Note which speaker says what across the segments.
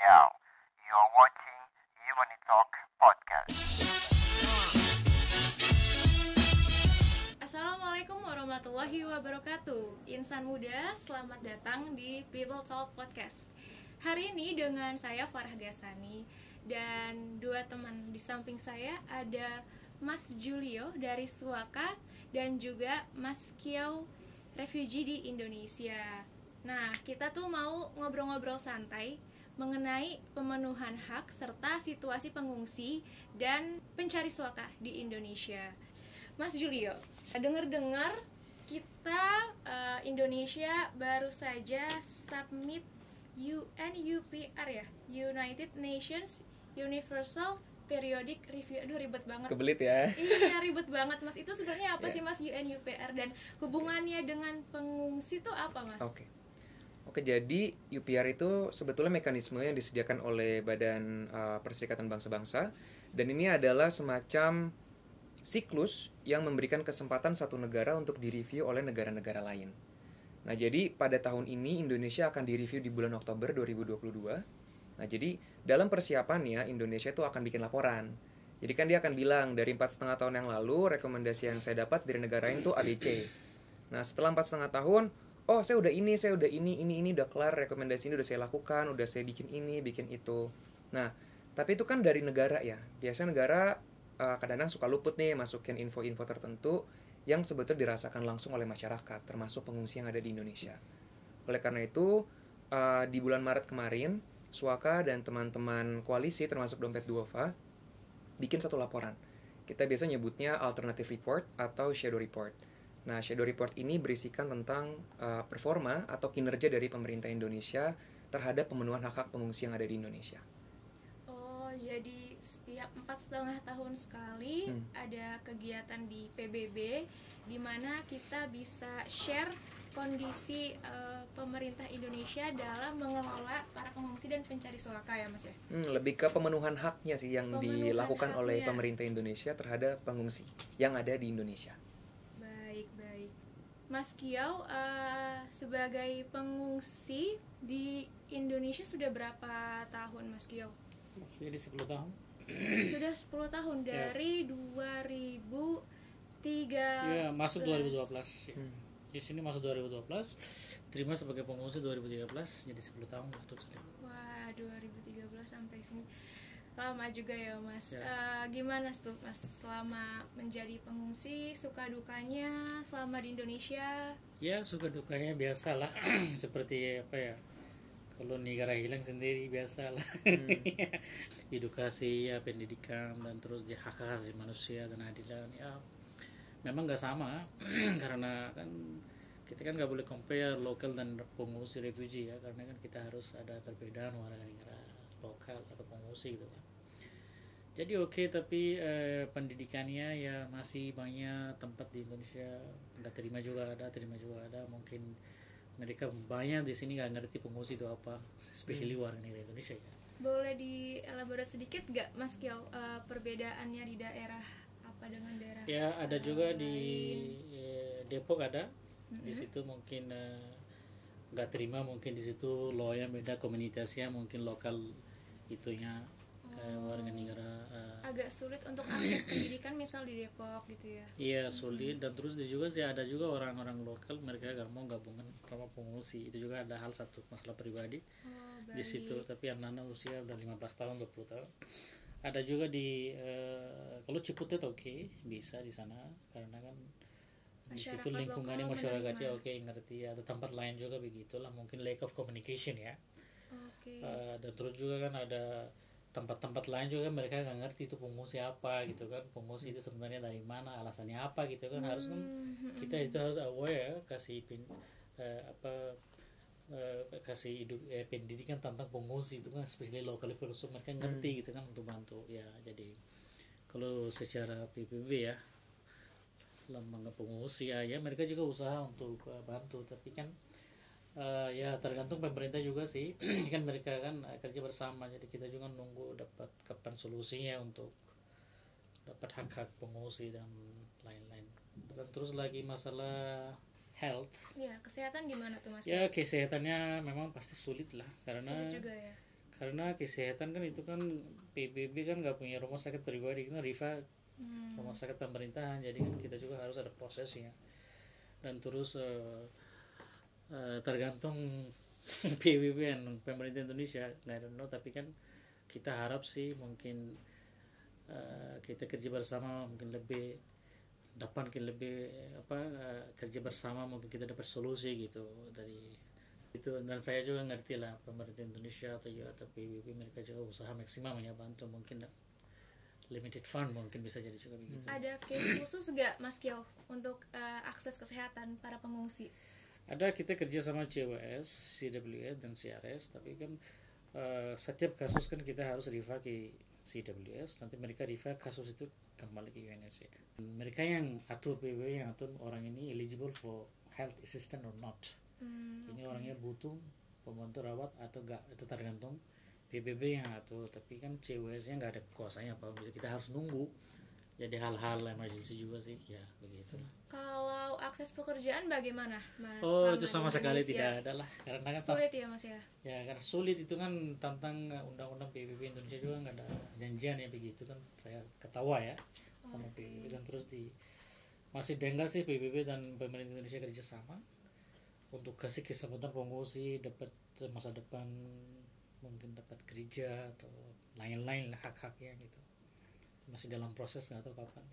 Speaker 1: Now, you are watching Humanity Talk Podcast.
Speaker 2: Assalamualaikum warahmatullahi wabarakatuh. Insan muda, selamat datang di People Talk Podcast. Hari ini dengan saya Farah Gasani dan dua teman di samping saya ada Mas Julio dari Suaka dan juga Mas Kiau refugee di Indonesia. Nah, kita tuh mau ngobrol-ngobrol santai mengenai pemenuhan hak serta situasi pengungsi dan pencari suaka di Indonesia. Mas Julio, dengar-dengar kita Indonesia baru saja submit UNUPR ya, United Nations Universal Periodic Review. Aduh, ribet banget.
Speaker 3: Kebelit ya.
Speaker 2: Iya, ribet banget Mas. Itu sebenarnya apa sih Mas UNUPR dan hubungannya dengan pengungsi itu apa Mas?
Speaker 3: Oke, jadi UPR itu sebetulnya mekanisme yang disediakan oleh Badan Perserikatan Bangsa-Bangsa, dan ini adalah semacam siklus yang memberikan kesempatan satu negara untuk direview oleh negara-negara lain. Nah, jadi pada tahun ini Indonesia akan direview di bulan Oktober 2022. Nah, jadi dalam persiapannya Indonesia itu akan bikin laporan. Jadi kan dia akan bilang dari 4,5 tahun yang lalu rekomendasi yang saya dapat dari negara itu ADC. Nah, setelah 4,5 tahun, oh saya udah ini udah kelar, rekomendasi ini udah saya lakukan, udah saya bikin ini, bikin itu. Nah, tapi itu kan dari negara ya. Biasanya negara kadang-kadang suka luput nih masukin info-info tertentu yang sebetulnya dirasakan langsung oleh masyarakat, termasuk pengungsi yang ada di Indonesia. Oleh karena itu, di bulan Maret kemarin, Suaka dan teman-teman koalisi termasuk Dompet Duofa bikin satu laporan. Kita biasa nyebutnya alternative report atau shadow report. Nah, shadow report ini berisikan tentang performa atau kinerja dari pemerintah Indonesia terhadap pemenuhan hak-hak pengungsi yang ada di Indonesia.
Speaker 2: Oh, jadi setiap 4,5 tahun sekali ada kegiatan di PBB di mana kita bisa share kondisi pemerintah Indonesia dalam mengelola para pengungsi dan pencari suaka ya Mas ya?
Speaker 3: Lebih ke pemenuhan haknya sih yang dilakukan oleh
Speaker 2: haknya.
Speaker 3: pemerintah Indonesia terhadap pengungsi yang ada di Indonesia.
Speaker 2: Baik. Mas Kiau, sebagai pengungsi di Indonesia sudah berapa tahun Mas Kiau?
Speaker 4: Jadi 10 tahun.
Speaker 2: Sudah 10 tahun dari 2003.
Speaker 4: Iya, masuk 2012. Ya. Di sini masuk 2012, terima sebagai pengungsi 2013, jadi 10 tahun itu saja.
Speaker 2: Wah, 2013 sampai sini lama juga ya Mas.
Speaker 4: Ya.
Speaker 2: Gimana tuh Mas selama menjadi pengungsi, suka dukanya selama di Indonesia?
Speaker 4: Ya, suka dukanya biasalah. Seperti apa ya, kalau negara hilang sendiri biasalah. Edukasi, ya, pendidikan, dan terus di hak asasi manusia dan adilan, ya memang nggak sama. Karena kan kita kan nggak boleh compare lokal dan pengungsi refugee ya, karena kan kita harus ada perbedaan warga negara lokal atau pengungsi gitu kan. Jadi oke, tapi pendidikannya ya masih banyak tempat di Indonesia nggak terima juga ada. Mungkin mereka banyak di sini nggak ngerti pengungsi itu apa, especially warga negara Indonesia ya.
Speaker 2: Boleh dielaborate sedikit nggak Mas Kiau, perbedaannya di daerah apa dengan daerah?
Speaker 4: Ya, ada juga di Depok ada. Di
Speaker 2: Mm-hmm.
Speaker 4: situ mungkin nggak terima, mungkin di situ law-nya beda, komunitasnya mungkin lokal itunya warga negara.
Speaker 2: Agak sulit untuk akses pendidikan misal di Depok gitu ya?
Speaker 4: Iya, sulit. Dan terus juga sih ada juga orang-orang lokal mereka nggak mau gabungan sama pengungsi. Itu juga ada hal satu masalah pribadi
Speaker 2: Oh,
Speaker 4: di situ. Tapi anak-anak usia udah 15 tahun 20 tahun. Ada juga di kalau Ciputat oke, bisa di sana karena kan di situ
Speaker 2: Masyarakat
Speaker 4: lingkungannya
Speaker 2: lokal
Speaker 4: masyarakatnya
Speaker 2: menerima.
Speaker 4: oke, ngerti. Ada tempat lain juga begitulah, mungkin lack of communication ya.
Speaker 2: Oke.
Speaker 4: Dan terus juga kan ada tempat-tempat lain juga kan mereka nggak ngerti itu pengungsi apa gitu kan, pengungsi itu sebenarnya dari mana, alasannya apa gitu kan. Harus kan kita itu harus aware, kasih pendidikan tentang pengungsi itu kan, especially local people, so mereka ngerti gitu kan untuk bantu ya. Jadi kalau secara PBB ya lembaga pengungsi ya mereka juga usaha untuk bantu, tapi kan ya tergantung pemerintah juga sih. Kan mereka kan kerja bersama, jadi kita juga nunggu dapat kapan solusinya untuk dapat hak-hak pengungsi dan lain-lain. Dan terus lagi masalah health.
Speaker 2: Ya, kesehatan gimana tuh Mas?
Speaker 4: Ya, kesehatannya memang pasti sulit lah, karena
Speaker 2: Sulit juga ya.
Speaker 4: Karena kesehatan kan itu kan PBB kan nggak punya rumah sakit pribadi, kan Riva rumah sakit pemerintahan, jadi kan kita juga harus ada prosesnya. Dan terus tergantung PBB dan pemerintah Indonesia, I don't know, tapi kan kita harap sih mungkin kita kerja bersama mungkin lebih kerja bersama mungkin kita dapat solusi gitu dari itu. Dan saya juga ngerti lah pemerintah Indonesia atau PBB, mereka juga usaha maksimal ya bantu, mungkin limited fund mungkin bisa jadi juga begitu.
Speaker 2: Ada case khusus gak Mas Kyo untuk akses kesehatan para pengungsi?
Speaker 4: Ada, kita kerja sama CWS, CWS dan CRS, tapi kan setiap kasus kan kita harus refer ke CWS, nanti mereka refer kasus itu kembali ke UNHCR. Mereka yang atur, PBB yang atur orang ini eligible for health assistance or not. Ini orangnya butuh pembantu rawat atau enggak, itu tergantung PBB yang atur, tapi kan CWS-nya nggak ada kuasanya apa, kita harus nunggu. Jadi hal-hal emergency juga sih, ya begitu.
Speaker 2: Kalau akses pekerjaan bagaimana, Mas?
Speaker 4: Oh, itu sama sekali tidak ada lah, karena kan
Speaker 2: sulit ya, Mas ya.
Speaker 4: Ya, karena sulit itu kan tantang undang-undang PBB Indonesia juga nggak ada janjian ya begitu kan. Saya ketawa ya sama PBB, dan terus masih dengar sih PBB dan pemerintah Indonesia kerjasama untuk kasih kesempatan pengungsi dapat masa depan, mungkin dapat kerja atau lain-lain lah hak-haknya gitu. Masih dalam proses, nggak tahu kapan.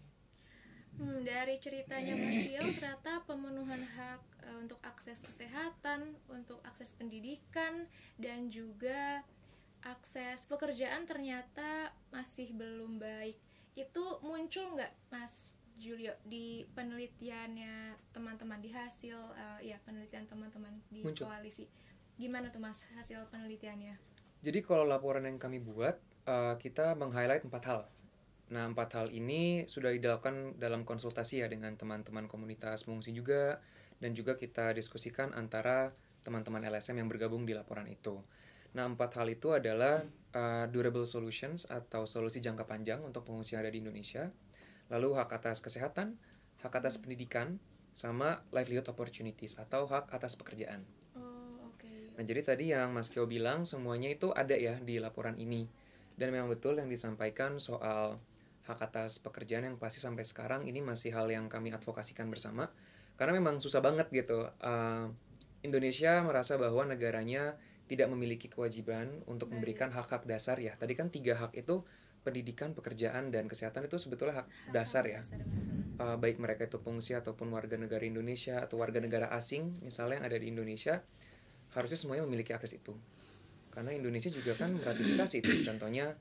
Speaker 2: Dari ceritanya Mas Kyo, ternyata pemenuhan hak untuk akses kesehatan, untuk akses pendidikan, dan juga akses pekerjaan ternyata masih belum baik. Itu muncul nggak, Mas Julio, di penelitiannya teman-teman, di hasil penelitian teman-teman di
Speaker 3: Muncul.
Speaker 2: koalisi? Gimana tuh Mas hasil penelitiannya?
Speaker 3: Jadi kalau laporan yang kami buat, kita meng-highlight 4 hal. Nah, 4 hal ini sudah dilakukan dalam konsultasi ya dengan teman-teman komunitas pengungsi juga, dan juga kita diskusikan antara teman-teman LSM yang bergabung di laporan itu. Nah, 4 hal itu adalah durable solutions atau solusi jangka panjang untuk pengungsi yang ada di Indonesia, lalu hak atas kesehatan, hak atas pendidikan, sama livelihood opportunities atau hak atas pekerjaan. Nah, jadi tadi yang Mas Kyo bilang semuanya itu ada ya di laporan ini. Dan memang betul yang disampaikan soal hak atas pekerjaan yang pasti sampai sekarang ini masih hal yang kami advokasikan bersama. Karena memang susah banget gitu. Indonesia merasa bahwa negaranya tidak memiliki kewajiban untuk memberikan hak-hak dasar ya. Tadi kan 3 hak itu, pendidikan, pekerjaan, dan kesehatan itu sebetulnya hak dasar ya. Baik mereka itu pengungsi ataupun warga negara Indonesia atau warga negara asing misalnya yang ada di Indonesia, harusnya semuanya memiliki akses itu. Karena Indonesia juga kan meratifikasi itu, contohnya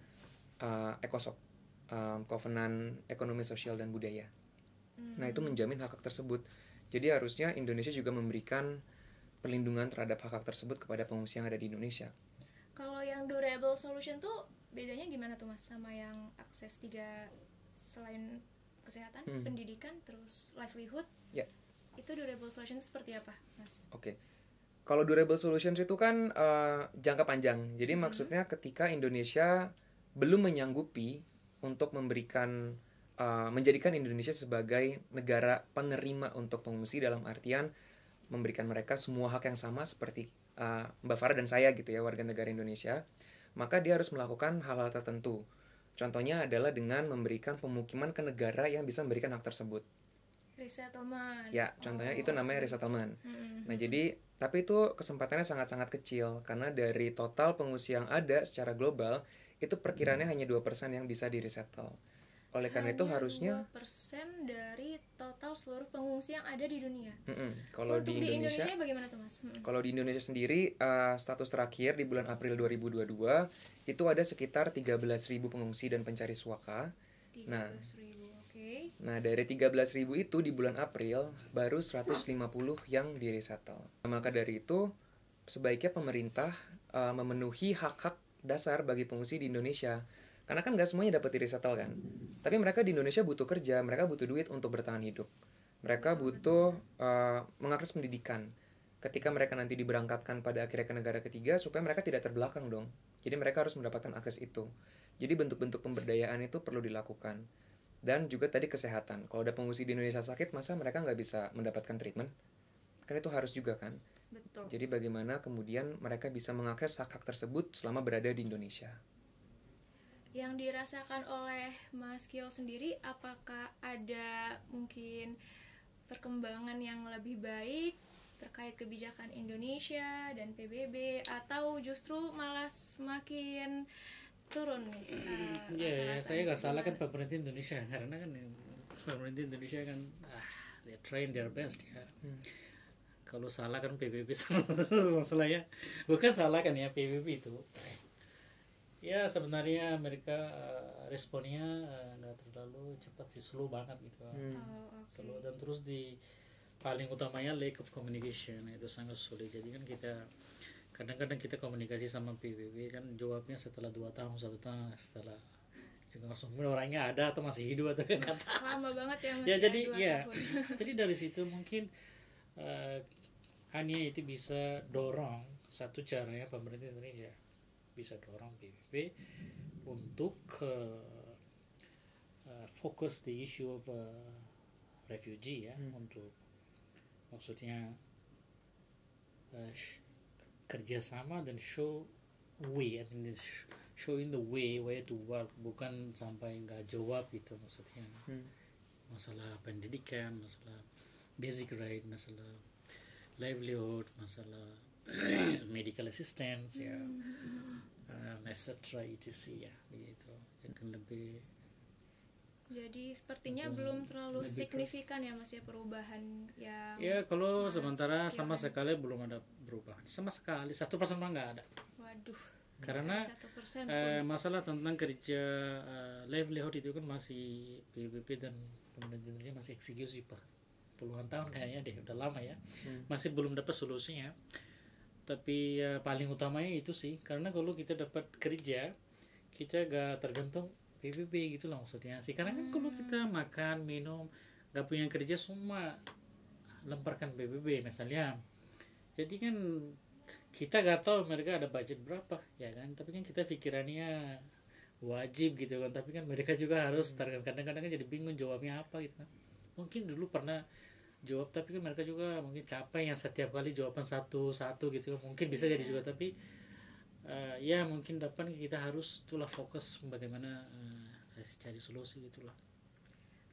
Speaker 3: ECOSOC, Kovenan Ekonomi Sosial dan Budaya. Nah, itu menjamin hak-hak tersebut. Jadi harusnya Indonesia juga memberikan perlindungan terhadap hak-hak tersebut kepada pengungsi yang ada di Indonesia.
Speaker 2: Kalau yang durable solution tuh bedanya gimana tuh Mas sama yang akses 3 selain kesehatan, pendidikan, terus livelihood?
Speaker 3: Ya.
Speaker 2: Itu durable solution seperti apa, Mas?
Speaker 3: Oke. Kalau durable solutions itu kan jangka panjang. Jadi maksudnya ketika Indonesia belum menyanggupi untuk menjadikan Indonesia sebagai negara penerima untuk pengungsi, dalam artian memberikan mereka semua hak yang sama seperti Mbak Farah dan saya gitu ya, warga negara Indonesia, maka dia harus melakukan hal-hal tertentu. Contohnya adalah dengan memberikan pemukiman ke negara yang bisa memberikan hak tersebut.
Speaker 2: Resettlement.
Speaker 3: Ya, contohnya itu namanya resettlement. Nah, jadi tapi itu kesempatannya sangat-sangat kecil karena dari total pengungsi yang ada secara global itu perkiraannya hanya 2% yang bisa di-resettle. Oleh karena itu harusnya
Speaker 2: 2% dari total seluruh pengungsi yang ada di dunia.
Speaker 3: Kalau
Speaker 2: Untuk
Speaker 3: di Indonesia
Speaker 2: bagaimana tuh Mas?
Speaker 3: Kalau di Indonesia sendiri, status terakhir di bulan April 2022 itu ada sekitar 13.000 pengungsi dan pencari suaka.
Speaker 2: 13.000, oke.
Speaker 3: Nah, dari 13.000 itu di bulan April baru 150 yang di-resettle. Maka dari itu sebaiknya pemerintah memenuhi hak-hak dasar bagi pengungsi di Indonesia. Karena kan nggak semuanya dapat di-resettle kan. Tapi mereka di Indonesia butuh kerja, mereka butuh duit untuk bertahan hidup. Mereka butuh mengakses pendidikan. Ketika mereka nanti diberangkatkan pada akhirnya ke negara ketiga, supaya mereka tidak terbelakang dong. Jadi mereka harus mendapatkan akses itu. Jadi bentuk-bentuk pemberdayaan itu perlu dilakukan. Dan juga tadi kesehatan. Kalau ada pengungsi di Indonesia sakit, masa mereka nggak bisa mendapatkan treatment? Kan itu harus juga kan.
Speaker 2: Betul.
Speaker 3: Jadi bagaimana kemudian mereka bisa mengakses hak-hak tersebut selama berada di Indonesia.
Speaker 2: Yang dirasakan oleh Mas Kio sendiri, apakah ada mungkin perkembangan yang lebih baik terkait kebijakan Indonesia dan PBB, atau justru malah semakin turun nih?
Speaker 4: Saya nggak salahkan pemerintah Indonesia, karena kan pemerintah Indonesia kan they trying their best ya. Kalau salah kan PBB masalahnya, bukan salah kan ya PBB itu. Ya sebenarnya mereka responnya nggak terlalu cepat sih, slow banget gitu. Slow, dan terus paling utamanya lack of communication itu sangat sulit. Jadi kan kita kadang-kadang kita komunikasi sama PBB kan jawabnya setelah 2 tahun, 1 tahun setelah juga langsung orangnya ada atau masih hidup atau nggak tahu.
Speaker 2: Lama banget ya, masih
Speaker 4: Ya jadi
Speaker 2: 2 tahun.
Speaker 4: Jadi dari situ mungkin hanya itu bisa dorong satu caranya pemerintah Indonesia bisa dorong PBB untuk fokus the issue of refugee ya, untuk maksudnya kerjasama dan show way, showing the way to work, bukan sampai nggak jawab gitu maksudnya. Masalah pendidikan, masalah basic right, masalah livelihood, masalah medical assistance ya, etc. etc. ya begitu.
Speaker 2: Jadi sepertinya belum terlalu signifikan ya Mas ya perubahan yang.
Speaker 4: Ya kalau
Speaker 2: Mas
Speaker 4: sementara
Speaker 2: Kio
Speaker 4: sama
Speaker 2: kan.
Speaker 4: sekali belum ada perubahan, sama sekali 1% pun nggak ada.
Speaker 2: Waduh.
Speaker 4: Karena
Speaker 2: 1% pun.
Speaker 4: masalah tentang kerja livelihood itu kan masih PBB dan pemerintah Indonesia masih eksekusi pak, puluhan tahun kayaknya deh, udah lama ya, masih belum dapat solusinya. Tapi paling utamanya itu sih, karena kalau kita dapat kerja kita gak tergantung PBB gitu loh maksudnya sih. Karena kan kalau kita makan minum gak punya kerja semua lemparkan PBB misalnya, jadi kan kita gak tahu mereka ada budget berapa ya kan, tapi kan kita pikirannya wajib gitu kan, tapi kan mereka juga harus kadang-kadang jadi bingung jawabnya apa gitu kan. Mungkin dulu pernah jawab tapi kan mereka juga mungkin capek yang setiap kali jawaban satu gitu, mungkin bisa jadi juga. Tapi ya mungkin depan kita harus itulah fokus bagaimana cari solusi gitulah.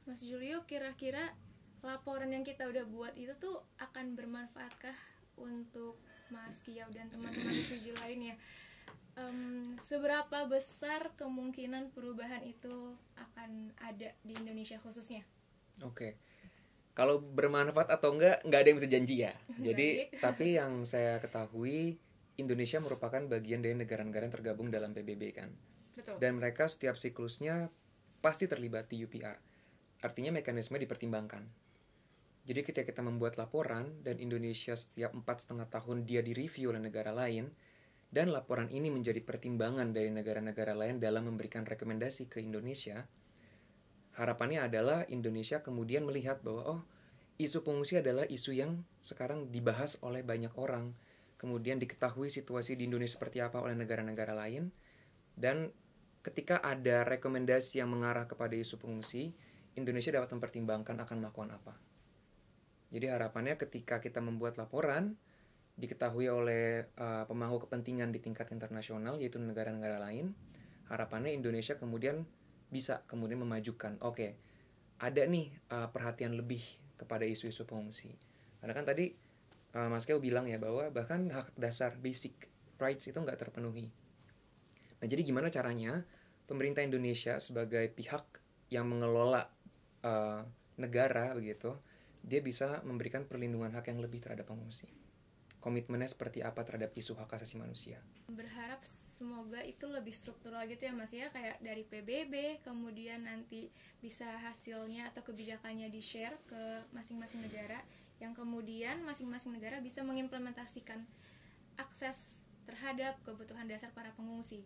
Speaker 2: Mas Julio, kira-kira laporan yang kita udah buat itu tuh akan bermanfaatkah untuk Mas Kio dan teman-teman refugee lainnya? Seberapa besar kemungkinan perubahan itu akan ada di Indonesia khususnya?
Speaker 3: Oke. Kalau bermanfaat atau enggak ada yang bisa janji ya. Jadi, tapi yang saya ketahui, Indonesia merupakan bagian dari negara-negara yang tergabung dalam PBB kan.
Speaker 2: Betul.
Speaker 3: Dan mereka setiap siklusnya pasti terlibat di UPR. Artinya mekanisme dipertimbangkan. Jadi ketika kita membuat laporan dan Indonesia setiap 4,5 tahun dia direview oleh negara lain, dan laporan ini menjadi pertimbangan dari negara-negara lain dalam memberikan rekomendasi ke Indonesia, harapannya adalah Indonesia kemudian melihat bahwa isu pengungsi adalah isu yang sekarang dibahas oleh banyak orang, kemudian diketahui situasi di Indonesia seperti apa oleh negara-negara lain, dan ketika ada rekomendasi yang mengarah kepada isu pengungsi, Indonesia dapat mempertimbangkan akan melakukan apa. Jadi harapannya ketika kita membuat laporan, diketahui oleh pemangku kepentingan di tingkat internasional, yaitu negara-negara lain, harapannya Indonesia kemudian bisa kemudian memajukan, ada nih perhatian lebih kepada isu-isu pengungsi. Karena kan tadi Mas Kio bilang ya bahwa bahkan hak dasar basic rights itu nggak terpenuhi. Nah jadi gimana caranya pemerintah Indonesia sebagai pihak yang mengelola negara begitu, dia bisa memberikan perlindungan hak yang lebih terhadap pengungsi. Komitmennya seperti apa terhadap isu hak asasi manusia.
Speaker 2: Berharap semoga itu lebih struktural gitu ya Mas ya, kayak dari PBB, kemudian nanti bisa hasilnya atau kebijakannya di-share ke masing-masing negara, yang kemudian masing-masing negara bisa mengimplementasikan akses terhadap kebutuhan dasar para pengungsi.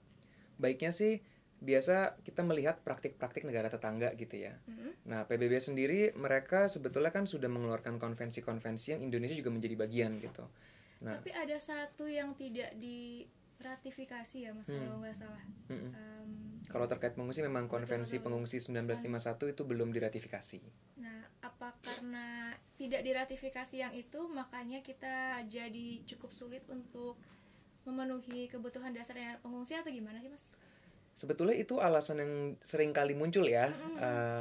Speaker 3: Baiknya sih, biasa kita melihat praktik-praktik negara tetangga gitu ya. Nah, PBB sendiri mereka sebetulnya kan sudah mengeluarkan konvensi-konvensi yang Indonesia juga menjadi bagian gitu. Nah,
Speaker 2: tapi ada satu yang tidak diratifikasi ya Mas, kalau nggak salah.
Speaker 3: Kalau terkait pengungsi memang konvensi pengungsi 1951 itu belum diratifikasi.
Speaker 2: Nah, apa karena tidak diratifikasi yang itu, makanya kita jadi cukup sulit untuk memenuhi kebutuhan dasarnya pengungsi, atau gimana sih Mas?
Speaker 3: Sebetulnya itu alasan yang sering kali muncul ya,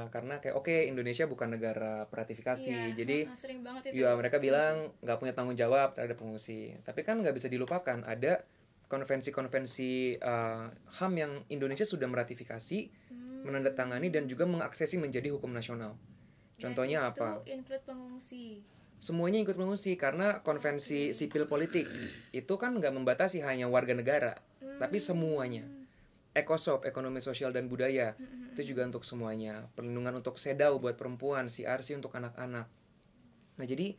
Speaker 3: karena kayak oke, Indonesia bukan negara ratifikasi, jadi
Speaker 2: sering banget itu.
Speaker 3: ya mereka bilang nggak punya tanggung jawab terhadap pengungsi. Tapi kan nggak bisa dilupakan ada konvensi-konvensi HAM yang Indonesia sudah meratifikasi, menandatangani dan juga mengaksesi menjadi hukum nasional. Contohnya
Speaker 2: dan itu
Speaker 3: apa?
Speaker 2: include pengungsi.
Speaker 3: Semuanya ikut mengungsi karena konvensi sipil politik itu kan nggak membatasi hanya warga negara, tapi semuanya. Ekosop, ekonomi sosial dan budaya, itu juga untuk semuanya. Perlindungan untuk SEDAW buat perempuan, CRC untuk anak-anak. Nah jadi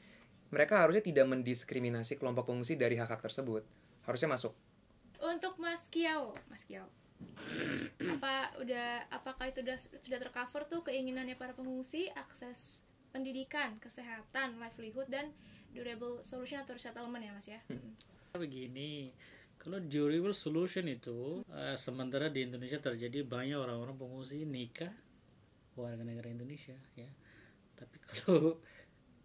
Speaker 3: mereka harusnya tidak mendiskriminasi kelompok pengungsi dari hak-hak tersebut. Harusnya masuk.
Speaker 2: Untuk Mas Kiau, apakah itu sudah tercover tuh keinginannya para pengungsi, akses pendidikan, kesehatan, livelihood, dan durable solution atau resettlement ya Mas ya?
Speaker 4: Begini, kalau durable solution itu sementara di Indonesia terjadi banyak orang-orang pengungsi nikah warga negara Indonesia ya. Tapi kalau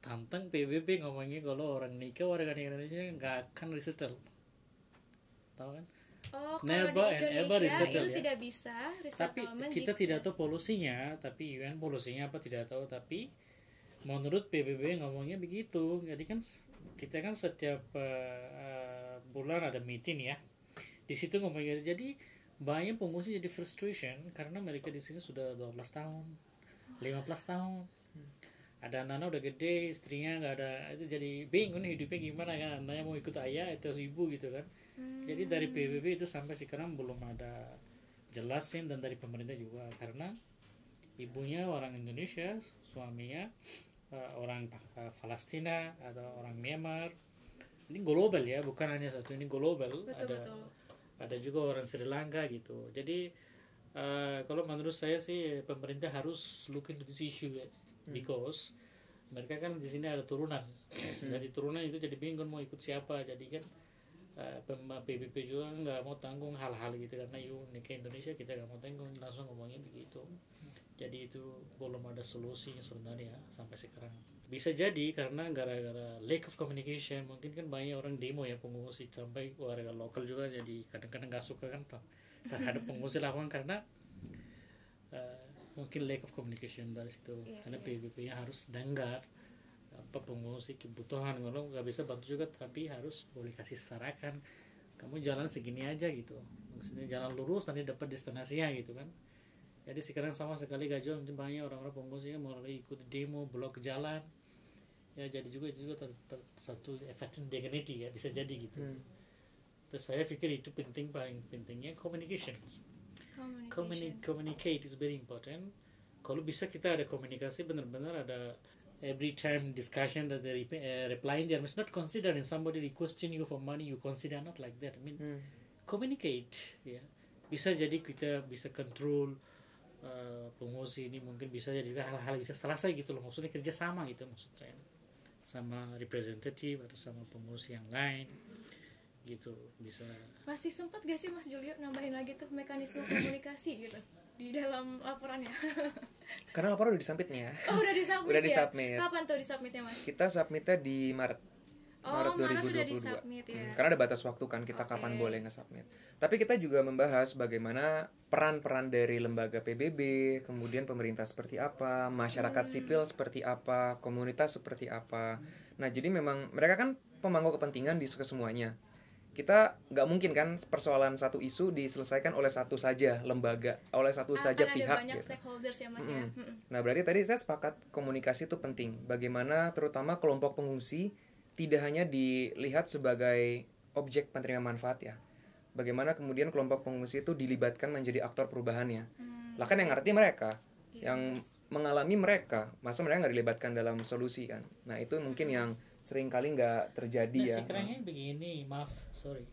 Speaker 4: tantang PBB ngomongnya kalau orang nikah warga negara Indonesia nggak akan resettle, tahu kan?
Speaker 2: Oh, kalau
Speaker 4: Never
Speaker 2: di
Speaker 4: and ever
Speaker 2: Indonesia
Speaker 4: resettle,
Speaker 2: itu
Speaker 4: ya.
Speaker 2: tidak bisa
Speaker 4: Tapi
Speaker 2: resettlement
Speaker 4: kita
Speaker 2: jika-
Speaker 4: tidak tahu polusinya, tapi UN polusinya apa tidak tahu. Tapi menurut PBB ngomongnya begitu. Jadi kan kita kan setiap bulan ada meeting ya. Di situ ngomongnya jadi banyak pengungsi jadi frustration karena mereka di sini sudah 12 tahun, 15 tahun. Ada anak udah gede, istrinya nggak ada, itu jadi bingung nih hidupnya gimana kan, anaknya mau ikut ayah atau ibu gitu kan. Jadi dari PBB itu sampai sekarang belum ada jelasin, dan dari pemerintah juga, karena ibunya orang Indonesia, suaminya orang Palestina atau orang Myanmar. Ini global ya, bukan hanya satu, ini global.
Speaker 2: Betul.
Speaker 4: Ada juga orang Sri Lanka gitu. Jadi kalau menurut saya sih pemerintah harus look into this issue ya. Because mereka kan di sini ada turunan. Jadi turunan itu jadi bingung mau ikut siapa. Jadi kan PBB juga nggak mau tanggung hal-hal gitu, karena nikah Indonesia kita nggak mau tanggung, langsung ngomongin begitu. Jadi itu belum ada solusi sebenarnya sampai sekarang. Bisa jadi karena gara-gara lack of communication, mungkin kan banyak orang demo ya pengungsi, sampai warga lokal juga jadi kadang-kadang nggak suka kan terhadap pengungsi lapangan karena mungkin lack of communication dari situ. Karena PBB-nya harus dengar apa pengungsi kebutuhan, kalau nggak bisa bantu juga, tapi harus boleh kasih sarankan, kamu jalan segini aja gitu, maksudnya jalan lurus nanti dapat destinasinya gitu kan. Jadi sekarang sama sekali gak jauh, banyak orang-orang pengungsi yang mulai ikut demo, blok jalan ya, jadi juga itu juga satu efek dignity ya, bisa jadi gitu. Terus saya pikir itu paling pentingnya communication. Communicate is very important. Kalau bisa kita ada komunikasi benar-benar, ada every time discussion that they replying there, must not consider in somebody requesting you for money, you consider not like that. I mean, communicate ya. Bisa jadi kita bisa control pengungsi ini, mungkin bisa jadi juga hal-hal bisa selesai gitu loh, maksudnya kerja sama gitu maksudnya, sama representative atau sama pengungsi yang lain gitu bisa.
Speaker 2: Masih sempat gak sih Mas Julio nambahin lagi tuh mekanisme komunikasi gitu di dalam laporannya?
Speaker 3: Karena laporan udah disubmit nih ya.
Speaker 2: Oh, udah disubmit.
Speaker 3: Udah
Speaker 2: ya?
Speaker 3: disubmit.
Speaker 2: Kapan tuh disubmitnya Mas?
Speaker 3: Kita submitnya di Maret. Maret 2022.
Speaker 2: Udah disubmit ya.
Speaker 3: Karena ada batas waktu kan kita kapan boleh nge-submit. Tapi kita juga membahas bagaimana peran-peran dari lembaga PBB, kemudian pemerintah seperti apa, masyarakat sipil seperti apa, komunitas seperti apa. Nah, jadi memang mereka kan pemangku kepentingan di kesemuanya. Kita nggak mungkin kan persoalan satu isu diselesaikan oleh satu saja lembaga, oleh satu saja pihak.
Speaker 2: Ada banyak stakeholders ya Mas ya.
Speaker 3: Nah, berarti tadi saya sepakat komunikasi itu penting. Bagaimana terutama kelompok pengungsi tidak hanya dilihat sebagai objek penerima manfaat ya. Bagaimana kemudian kelompok pengungsi itu dilibatkan menjadi aktor perubahannya. Lah kan yang ngerti mereka, yang mengalami mereka, masa mereka nggak dilibatkan dalam solusi kan. Nah itu mungkin yang sering kali nggak terjadi ya.
Speaker 4: Sekarangnya begini, maaf, sorry.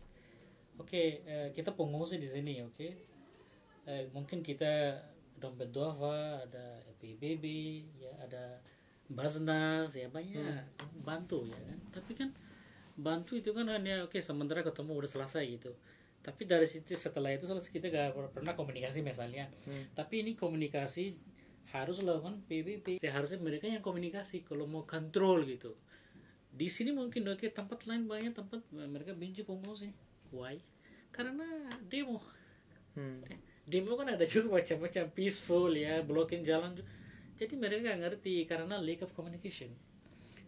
Speaker 4: Oke, kita pengungsi di sini, oke. Mungkin kita dompet duafa, ada PBB, ya ada Basnas, ya banyak bantu ya kan. Tapi kan bantu itu kan hanya sementara ketemu udah selesai gitu. Tapi dari situ setelah itu selesai kita gak pernah komunikasi misalnya. Tapi ini komunikasi harus lakukan PBB. Seharusnya mereka yang komunikasi kalau mau kontrol gitu. Di sini mungkin oke, tempat lain banyak tempat mereka benci promosi. Why? Karena demo. Demo kan ada juga macam-macam, peaceful ya, blocking jalan. Jadi mereka nggak ngerti karena lack of communication.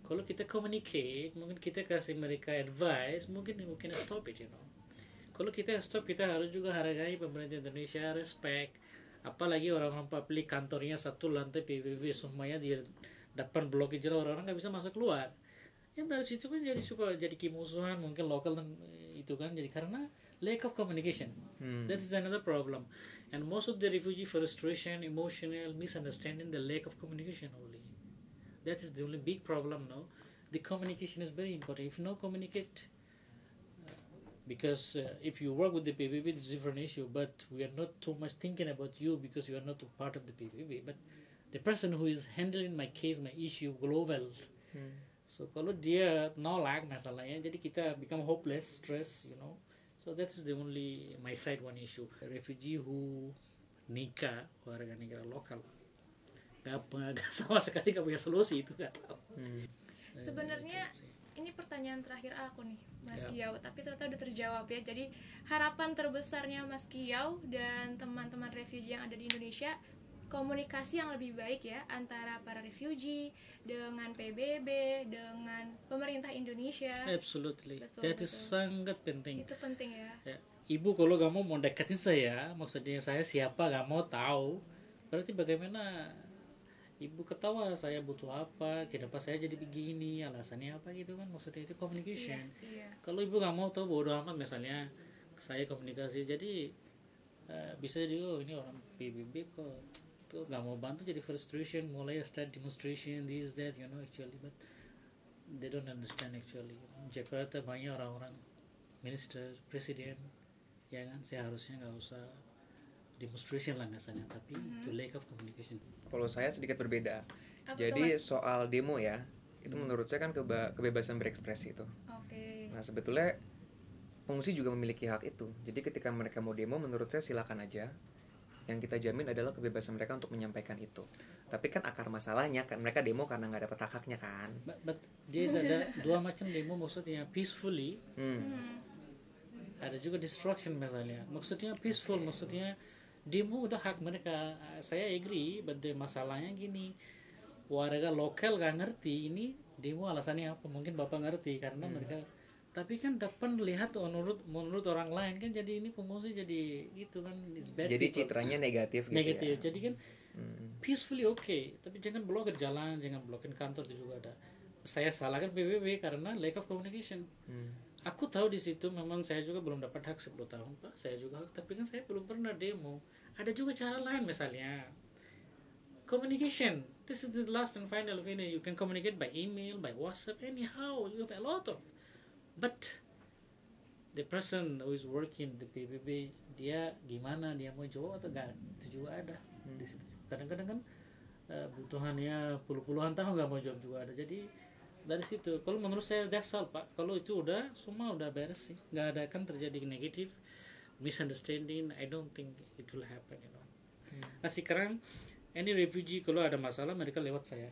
Speaker 4: Kalau kita communicate, mungkin kita kasih mereka advice, mungkin stop it, you know. Kalau kita stop, kita harus juga hargai pemerintah Indonesia, respect. Apalagi orang-orang publik kantornya satu lantai PBB, semuanya di depan blok hijau, orang-orang nggak bisa masuk keluar. Yang dari situ kan jadi suka jadi kimusuhan, mungkin lokal dan itu kan jadi karena lack of communication. That is another problem. And most of the refugee frustration, emotional misunderstanding, the lack of communication only. That is the only big problem now. The communication is very important. If you no communicate, because if you work with the PBB, it's a different issue. But we are not too much thinking about you because you are not a part of the PBB. But the person who is handling my case, my issue, global. So kalau dia nolak masalahnya, jadi kita become hopeless, stress, you know. So that is the only my side one issue. A refugee who nikah warga negara lokal, gak sama sekali gak punya solusi itu gak tahu.
Speaker 2: Sebenarnya ini pertanyaan terakhir aku nih, Mas Kiau, tapi ternyata udah terjawab ya. Jadi harapan terbesarnya Mas Kiau dan teman-teman refugee yang ada di Indonesia, komunikasi yang lebih baik ya antara para refugee dengan PBB, dengan pemerintah Indonesia.
Speaker 4: Absolutely.
Speaker 2: Betul,
Speaker 4: That is
Speaker 2: betul.
Speaker 4: sangat penting.
Speaker 2: Itu penting ya.
Speaker 4: Ya. Ibu kalau gak mau deketin saya, maksudnya saya siapa gak mau tahu, berarti bagaimana ibu ketawa saya butuh apa, kenapa saya jadi begini, alasannya apa gitu kan, maksudnya itu communication.
Speaker 2: Iya.
Speaker 4: Kalau ibu gak mau tahu bodoh amat misalnya saya komunikasi, jadi bisa jadi oh ini orang PBB kok tuh gak mau bantu, jadi frustration, mulai start demonstration this that, you know, actually, but they don't understand actually. Jakarta banyak orang-orang minister, presiden, ya kan, seharusnya nggak usah demonstration lah misalnya, tapi to lack of communication.
Speaker 3: Kalau saya sedikit berbeda.
Speaker 2: Apa
Speaker 3: Jadi
Speaker 2: tuh, Mas?
Speaker 3: soal demo ya, itu menurut saya kan kebebasan berekspresi itu.
Speaker 2: Oke.
Speaker 3: Nah sebetulnya pengungsi juga memiliki hak itu. Jadi ketika mereka mau demo, menurut saya silakan aja. Yang kita jamin adalah kebebasan mereka untuk menyampaikan itu. Tapi kan akar masalahnya kan mereka demo karena nggak dapat hak-haknya kan.
Speaker 4: But dia ada dua macam demo, maksudnya peacefully, ada juga destruction misalnya. Maksudnya peaceful, maksudnya demo udah hak mereka. Saya agree, but masalahnya gini, warga lokal gak ngerti ini demo alasannya apa. Mungkin bapak ngerti karena mereka, tapi kan depan lihat menurut orang lain kan jadi ini pengungsi jadi itu kan bad
Speaker 3: Jadi
Speaker 4: people.
Speaker 3: citranya negatif gitu
Speaker 4: Negatif.
Speaker 3: ya.
Speaker 4: Jadi kan peacefully okay, tapi jangan blokir jalan, jangan blokir kantor, itu juga ada. Saya salahkan PBB karena lack of communication. Aku tahu di situ memang saya juga belum dapat hak 10 tahun Pak, saya juga hak, tapi kan saya belum pernah demo. Ada juga cara lain misalnya communication. This is the last and final finish. You can communicate by email, by WhatsApp, anyhow. You have a lot of. But the person who is working the PBB, dia gimana, dia mau jawab atau enggak, itu juga ada di situ. Kadang-kadang kan butuhannya puluhan tahun nggak mau jawab juga ada. Jadi dari situ kalau menurut saya that's all Pak. Kalau itu udah semua udah beres sih, nggak ada kan terjadi negatif misunderstanding. I don't think it will happen, you know. Nah sekarang any refugee kalau ada masalah mereka lewat saya.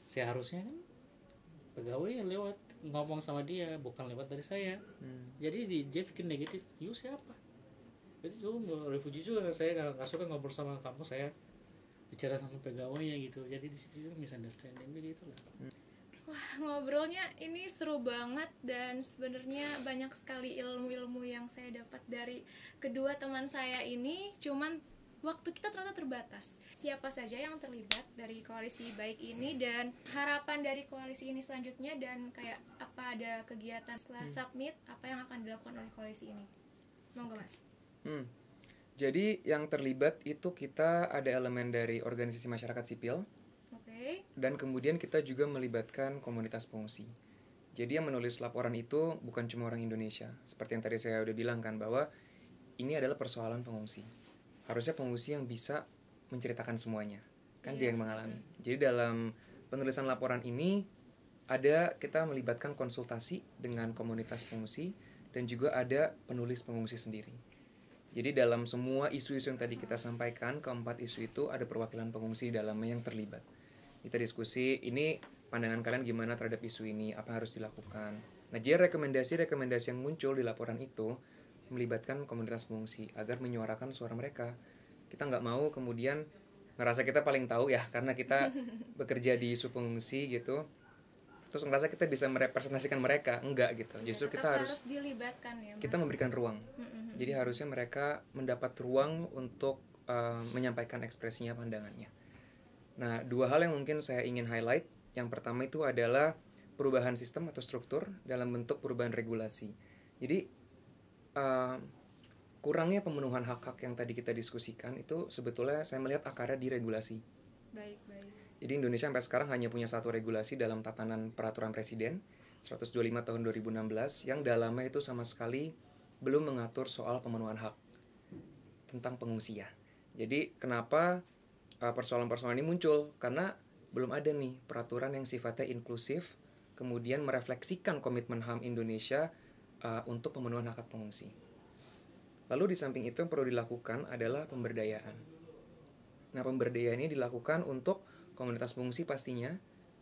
Speaker 4: Seharusnya kan pegawai yang lewat ngomong sama dia, bukan lewat dari saya. Jadi dia pikir negatif, you siapa? Jadi refugee juga, saya nggak suka ngobrol sama kamu, saya bicara sama pegawainya gitu. Jadi di situ misunderstanding begitu lah.
Speaker 2: Wah, ngobrolnya ini seru banget dan sebenarnya banyak sekali ilmu-ilmu yang saya dapat dari kedua teman saya ini. Cuman waktu kita ternyata terbatas. Siapa saja yang terlibat dari koalisi baik ini dan harapan dari koalisi ini selanjutnya, dan kayak apa ada kegiatan setelah submit, apa yang akan dilakukan oleh koalisi ini? Monggo Mas.
Speaker 3: Jadi yang terlibat itu kita ada elemen dari organisasi masyarakat sipil. Dan kemudian kita juga melibatkan komunitas pengungsi. Jadi yang menulis laporan itu bukan cuma orang Indonesia. Seperti yang tadi saya udah bilang kan, bahwa ini adalah persoalan pengungsi. Harusnya pengungsi yang bisa menceritakan semuanya. Kan dia yang mengalami. Jadi dalam penulisan laporan ini kita melibatkan konsultasi dengan komunitas pengungsi dan juga ada penulis pengungsi sendiri. Jadi dalam semua isu-isu yang tadi kita sampaikan, keempat isu itu ada perwakilan pengungsi di dalamnya yang terlibat. Kita diskusi, ini pandangan kalian gimana terhadap isu ini, apa harus dilakukan. Nah, jadi rekomendasi-rekomendasi yang muncul di laporan itu melibatkan komunitas pengungsi agar menyuarakan suara mereka. Kita nggak mau kemudian ngerasa kita paling tahu ya, karena kita bekerja di isu pengungsi gitu, terus ngerasa kita bisa merepresentasikan mereka. Enggak gitu, justru kita harus
Speaker 2: dilibatkan ya, Mas.
Speaker 3: Kita memberikan ruang. Jadi harusnya mereka mendapat ruang untuk menyampaikan ekspresinya, pandangannya. Nah, dua hal yang mungkin saya ingin highlight. Yang pertama itu adalah perubahan sistem atau struktur dalam bentuk perubahan regulasi. Jadi kurangnya pemenuhan hak-hak yang tadi kita diskusikan itu sebetulnya saya melihat akarnya di regulasi.
Speaker 2: Baik.
Speaker 3: Jadi Indonesia sampai sekarang hanya punya satu regulasi dalam tatanan peraturan presiden 125 tahun 2016 yang dalamnya itu sama sekali belum mengatur soal pemenuhan hak tentang pengungsian. Jadi kenapa persoalan-persoalan ini muncul? Karena belum ada nih peraturan yang sifatnya inklusif, kemudian merefleksikan komitmen HAM Indonesia untuk pemenuhan hak pengungsi. Lalu di samping itu yang perlu dilakukan adalah pemberdayaan. Nah, pemberdayaan ini dilakukan untuk komunitas pengungsi pastinya,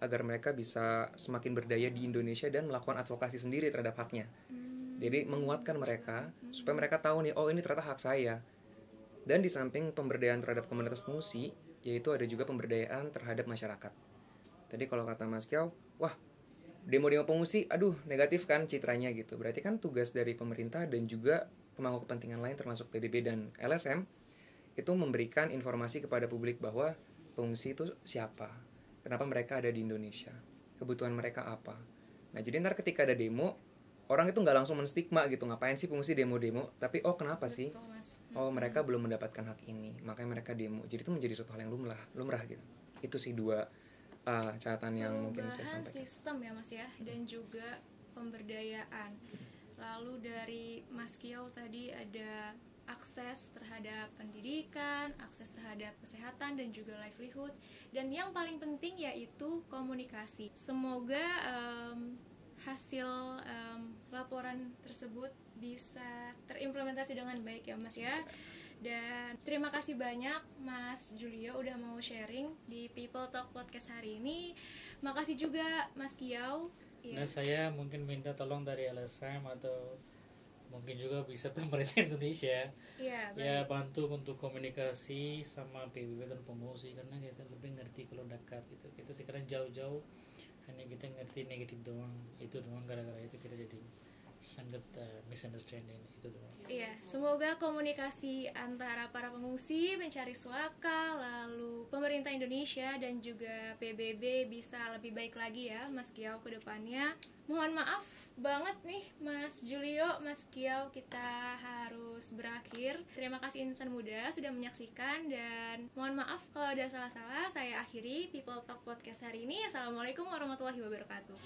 Speaker 3: agar mereka bisa semakin berdaya di Indonesia dan melakukan advokasi sendiri terhadap haknya. Jadi menguatkan mereka supaya mereka tahu nih, oh ini ternyata hak saya. Dan di samping pemberdayaan terhadap komunitas pengungsi, yaitu ada juga pemberdayaan terhadap masyarakat. Tadi kalau kata Mas Kiau, wah demo-demo pengungsi, aduh negatif kan citranya gitu. Berarti kan tugas dari pemerintah dan juga pemangku kepentingan lain termasuk PBB dan LSM itu memberikan informasi kepada publik bahwa pengungsi itu siapa, kenapa mereka ada di Indonesia, kebutuhan mereka apa. Nah jadi ntar ketika ada demo, orang itu nggak langsung menstigma gitu, ngapain sih pengungsi demo-demo, tapi oh kenapa sih? Oh mereka belum mendapatkan hak ini, makanya mereka demo. Jadi itu menjadi suatu hal yang lumrah gitu. Itu sih dua catatan yang mungkin saya sampaikan.
Speaker 2: Sistem ya Mas ya, dan juga pemberdayaan. Lalu dari Mas Kiau tadi ada akses terhadap pendidikan, akses terhadap kesehatan dan juga livelihood, dan yang paling penting yaitu komunikasi. Semoga hasil laporan tersebut bisa terimplementasi dengan baik ya Mas ya. Dan terima kasih banyak Mas Julio udah mau sharing di People Talk Podcast hari ini. Makasih juga Mas Kiau.
Speaker 4: Nah saya mungkin minta tolong dari LSM atau mungkin juga bisa pemerintah Indonesia ya bantu untuk komunikasi sama PBB dan pengungsi, karena kita lebih ngerti kalau dekat gitu. Kita sekarang jauh-jauh hanya kita ngerti negatif doang, itu doang, gara-gara itu kita jadi sangat misunderstanding itu doang.
Speaker 2: Iya, semoga komunikasi antara para pengungsi, pencari suaka, lalu pemerintah Indonesia dan juga PBB bisa lebih baik lagi ya Mas Kiau ke depannya. Mohon maaf banget nih Mas Julio, Mas Kiau, kita harus berakhir. Terima kasih Insan Muda sudah menyaksikan, dan mohon maaf kalau ada salah-salah. Saya akhiri People Talk Podcast hari ini. Assalamualaikum warahmatullahi wabarakatuh.